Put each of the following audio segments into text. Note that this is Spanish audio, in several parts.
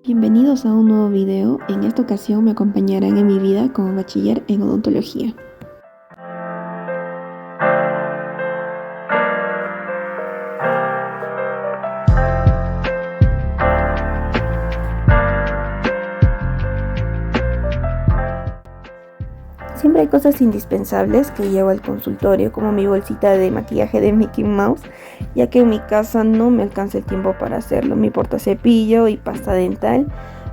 Bienvenidos a un nuevo video. En esta ocasión me acompañarán en mi vida como bachiller en odontología. Siempre hay cosas indispensables que llevo al consultorio, como mi bolsita de maquillaje de Mickey Mouse, ya que en mi casa no me alcanza el tiempo para hacerlo. Mi portacepillo y pasta dental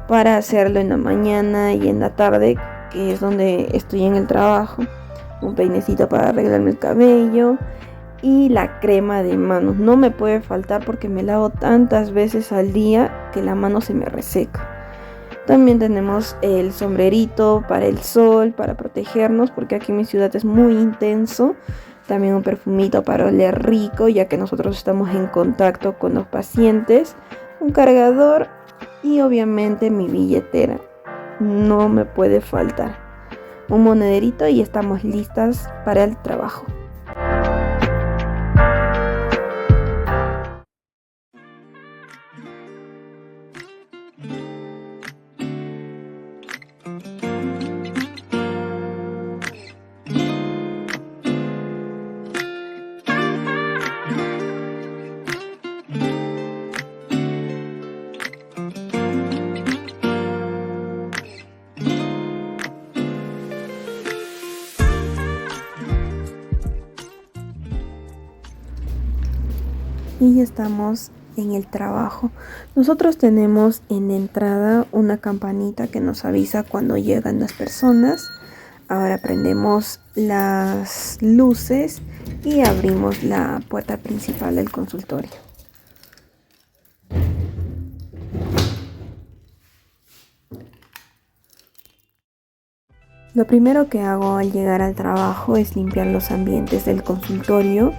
para hacerlo en la mañana y en la tarde, que es donde estoy en el trabajo. Un peinecito para arreglarme el cabello y la crema de manos. No me puede faltar porque me lavo tantas veces al día que la mano se me reseca. También tenemos el sombrerito para el sol, para protegernos, porque aquí en mi ciudad es muy intenso. También un perfumito para oler rico, ya que nosotros estamos en contacto con los pacientes. Un cargador y obviamente mi billetera. No me puede faltar. Un monederito y estamos listas para el trabajo. Y ya estamos en el trabajo. Nosotros tenemos en la entrada una campanita que nos avisa cuando llegan las personas. Ahora prendemos las luces y abrimos la puerta principal del consultorio. Lo primero que hago al llegar al trabajo es limpiar los ambientes del consultorio,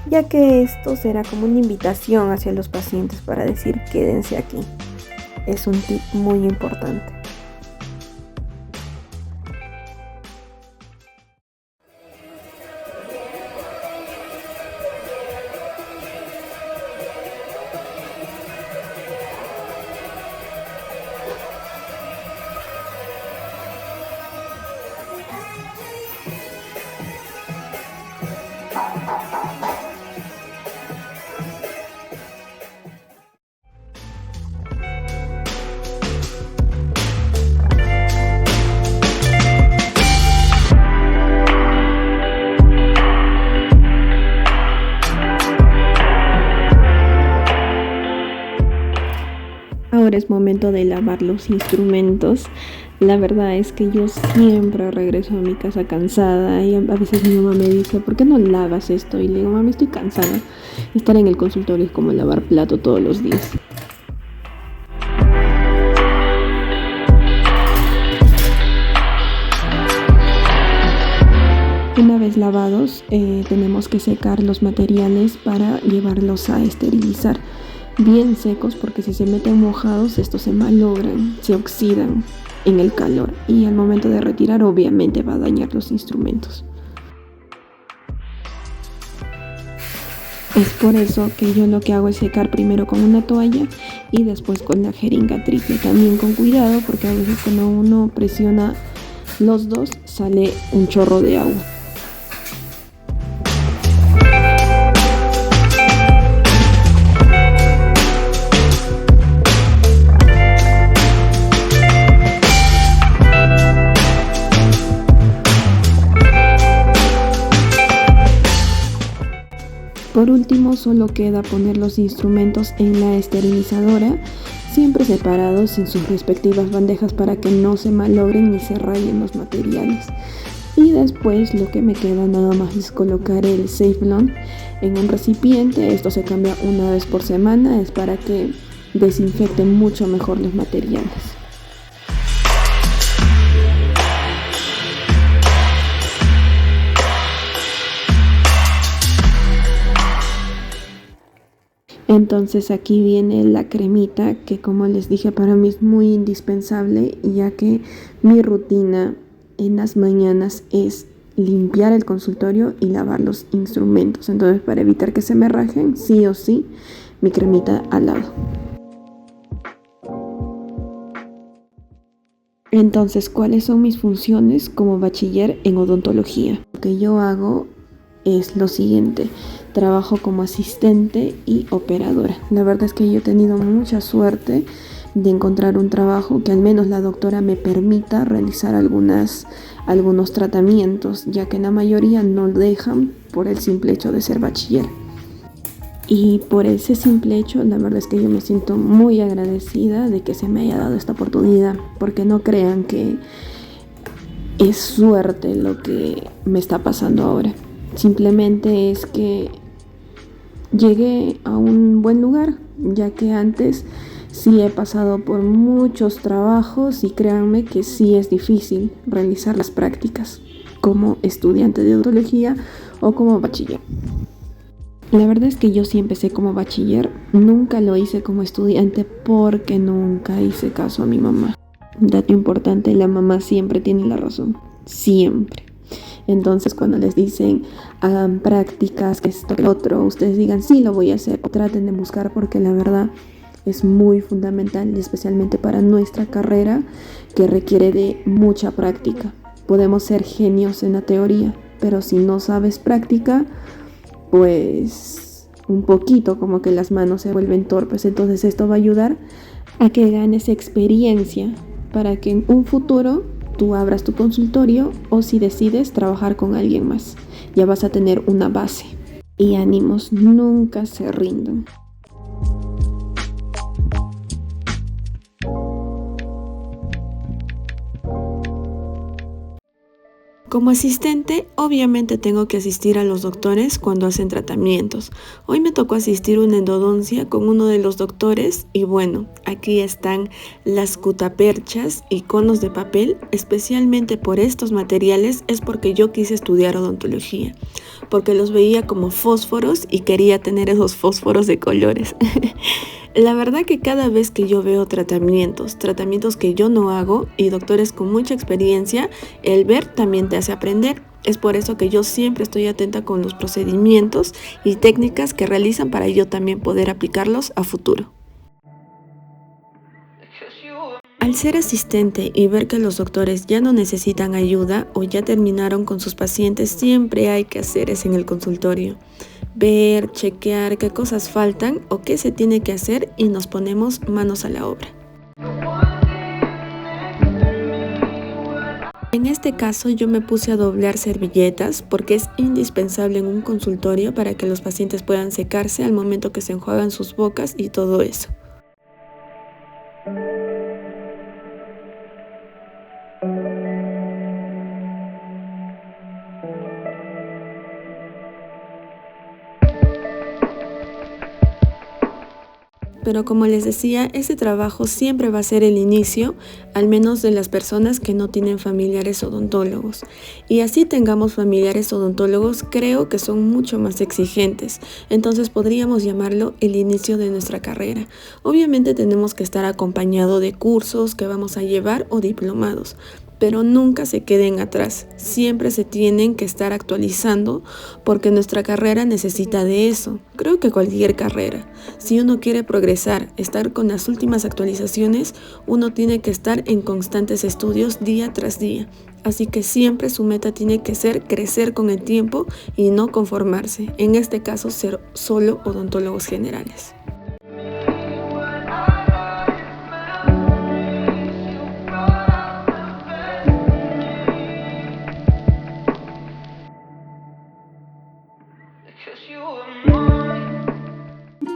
ya que esto será como una invitación hacia los pacientes para decir quédense aquí. Es un tip muy importante. Ahora es momento de lavar los instrumentos. La verdad es que yo siempre regreso a mi casa cansada y a veces mi mamá me dice, ¿por qué no lavas esto? Y le digo, mami, estoy cansada. Estar en el consultorio es como lavar plato todos los días. Una vez lavados, tenemos que secar los materiales para llevarlos a esterilizar. Bien secos, porque si se meten mojados estos se malogran, se oxidan en el calor y al momento de retirar obviamente va a dañar los instrumentos. Es por eso que yo lo que hago es secar primero con una toalla y después con la jeringa triple, también con cuidado porque a veces cuando uno presiona los dos sale un chorro de agua. Por último, solo queda poner los instrumentos en la esterilizadora, siempre separados en sus respectivas bandejas para que no se malogren ni se rayen los materiales. Y después lo que me queda nada más es colocar el Safe Blend en un recipiente. Esto se cambia una vez por semana, es para que desinfecten mucho mejor los materiales. Entonces aquí viene la cremita que, como les dije, para mí es muy indispensable, ya que mi rutina en las mañanas es limpiar el consultorio y lavar los instrumentos. Entonces, para evitar que se me rajen, sí o sí, mi cremita al lado. Entonces, ¿cuáles son mis funciones como bachiller en odontología? Lo que yo hago es lo siguiente: trabajo como asistente y operadora. La verdad es que yo he tenido mucha suerte de encontrar un trabajo que al menos la doctora me permita realizar algunos tratamientos, ya que la mayoría no dejan por el simple hecho de ser bachiller. Y por ese simple hecho, la verdad es que yo me siento muy agradecida de que se me haya dado esta oportunidad, porque no crean que es suerte lo que me está pasando ahora. Simplemente es que llegué a un buen lugar, ya que antes sí he pasado por muchos trabajos y créanme que sí es difícil realizar las prácticas como estudiante de odontología o como bachiller. La verdad es que yo sí empecé como bachiller, nunca lo hice como estudiante porque nunca hice caso a mi mamá. Dato importante, la mamá siempre tiene la razón, siempre. Entonces cuando les dicen hagan prácticas, esto, que otro, ustedes digan sí, lo voy a hacer, o traten de buscar, porque la verdad es muy fundamental, especialmente para nuestra carrera que requiere de mucha práctica. Podemos ser genios en la teoría, pero si no sabes práctica, pues un poquito como que las manos se vuelven torpes. Entonces esto va a ayudar a que ganes experiencia para que en un futuro tú abras tu consultorio, o si decides trabajar con alguien más, ya vas a tener una base. Y ánimos, nunca se rindan. Como asistente, obviamente tengo que asistir a los doctores cuando hacen tratamientos. Hoy me tocó asistir una endodoncia con uno de los doctores y bueno, aquí están las cutaperchas y conos de papel. Especialmente por estos materiales es porque yo quise estudiar odontología, porque los veía como fósforos y quería tener esos fósforos de colores. La verdad que cada vez que yo veo tratamientos que yo no hago y doctores con mucha experiencia, el ver también te hace aprender. Es por eso que yo siempre estoy atenta con los procedimientos y técnicas que realizan para yo también poder aplicarlos a futuro. Al ser asistente y ver que los doctores ya no necesitan ayuda o ya terminaron con sus pacientes, siempre hay que hacer eso en el consultorio. Ver, chequear qué cosas faltan o qué se tiene que hacer y nos ponemos manos a la obra. En este caso yo me puse a doblar servilletas porque es indispensable en un consultorio para que los pacientes puedan secarse al momento que se enjuagan sus bocas y todo eso. Pero como les decía, ese trabajo siempre va a ser el inicio, al menos de las personas que no tienen familiares odontólogos. Y así tengamos familiares odontólogos, creo que son mucho más exigentes. Entonces podríamos llamarlo el inicio de nuestra carrera. Obviamente tenemos que estar acompañado de cursos que vamos a llevar o diplomados, pero nunca se queden atrás, siempre se tienen que estar actualizando porque nuestra carrera necesita de eso. Creo que cualquier carrera, si uno quiere progresar, estar con las últimas actualizaciones, uno tiene que estar en constantes estudios día tras día. Así que siempre su meta tiene que ser crecer con el tiempo y no conformarse, en este caso ser solo odontólogos generales.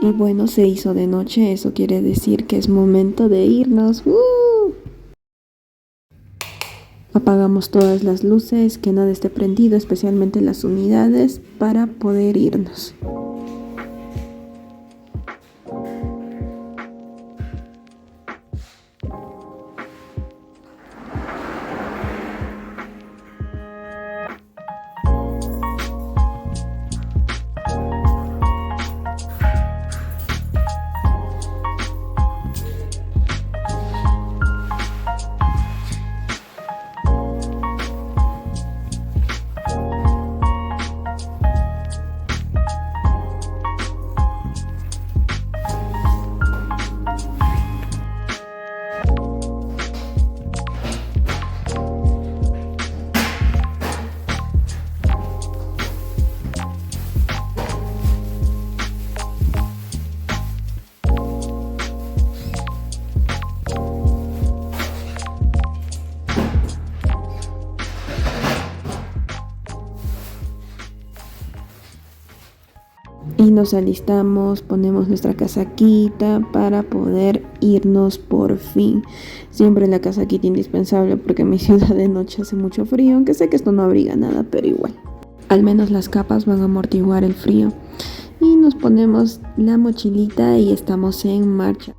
Y bueno, se hizo de noche, eso quiere decir que es momento de irnos. Apagamos todas las luces, que nada esté prendido, especialmente las unidades, para poder irnos. nos alistamos, ponemos nuestra casaquita para poder irnos por fin. Siempre la casaquita indispensable porque en mi ciudad de noche hace mucho frío, aunque sé que esto no abriga nada, pero igual. Al menos las capas van a amortiguar el frío. Y nos ponemos la mochilita y estamos en marcha.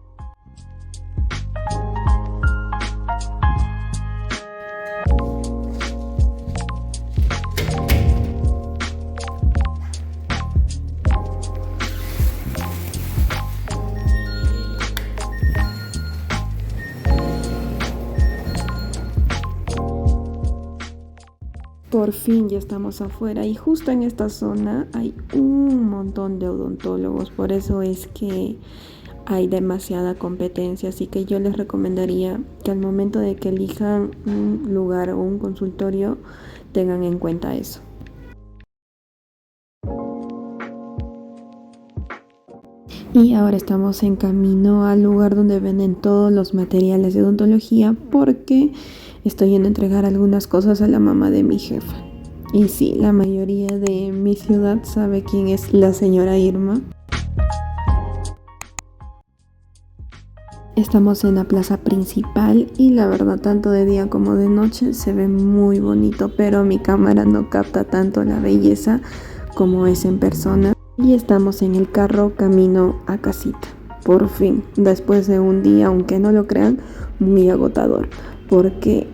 Por fin ya estamos afuera y justo en esta zona hay un montón de odontólogos, por eso es que hay demasiada competencia, así que yo les recomendaría que al momento de que elijan un lugar o un consultorio tengan en cuenta eso. Y ahora estamos en camino al lugar donde venden todos los materiales de odontología porque estoy yendo a entregar algunas cosas a la mamá de mi jefa. Y sí, la mayoría de mi ciudad sabe quién es la señora Irma. Estamos en la plaza principal y la verdad tanto de día como de noche se ve muy bonito, pero mi cámara no capta tanto la belleza como es en persona. Y estamos en el carro camino a casita. Por fin, después de un día, aunque no lo crean, muy agotador, porque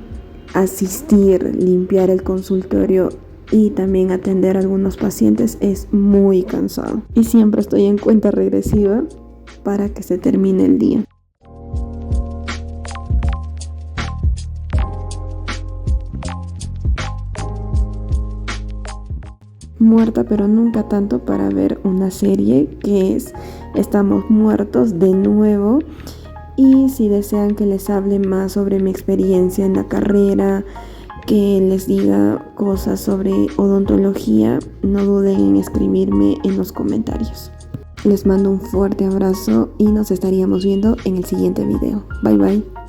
asistir, limpiar el consultorio y también atender a algunos pacientes es muy cansado. Y siempre estoy en cuenta regresiva para que se termine el día. Muerta pero nunca tanto para ver una serie que es Estamos muertos de nuevo. Y si desean que les hable más sobre mi experiencia en la carrera, que les diga cosas sobre odontología, no duden en escribirme en los comentarios. Les mando un fuerte abrazo y nos estaríamos viendo en el siguiente video. Bye bye.